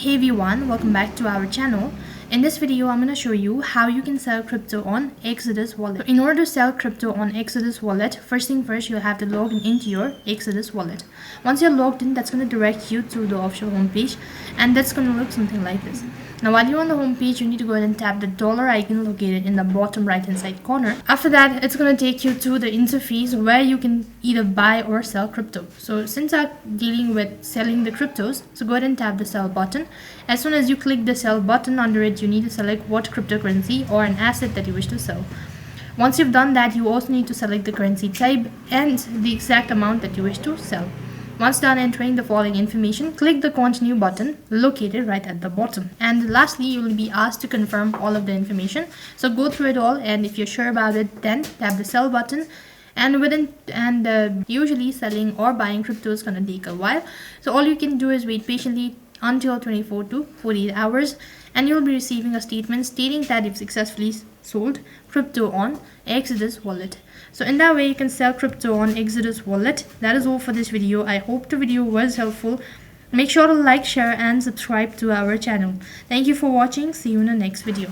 Hey everyone, welcome back to our channel. In this video, I'm going to show you how you can sell crypto on Exodus wallet. In order to sell crypto on Exodus wallet, first thing first, you'll have to log into your Exodus wallet. Once you're logged in, that's going to direct you to the official homepage, and that's going to look something like this. Now, while you're on the homepage, you need to go ahead and tap the dollar icon located in the bottom right hand side corner. After that, it's going to take you to the interface where you can either buy or sell crypto. So since I'm dealing with selling the cryptos, so go ahead and tap the sell button. As soon as you click the sell button, under it you need to select what cryptocurrency or an asset that you wish to sell. Once you've done that, you also need to select the currency type and the exact amount that you wish to sell. Once done entering the following information, click the continue button located right at the bottom. And lastly, you will be asked to confirm all of the information. So go through it all, and if you're sure about it, then tap the sell button. And usually selling or buying crypto is going to take a while. So all you can do is wait patiently until 24 to 48 hours, and you'll be receiving a statement stating that you've successfully sold crypto on Exodus wallet. So in that way, you can sell crypto on Exodus wallet. That is all for this video. I hope the video was helpful. Make sure to like, share and subscribe to our channel. Thank you for watching. See you in the next video.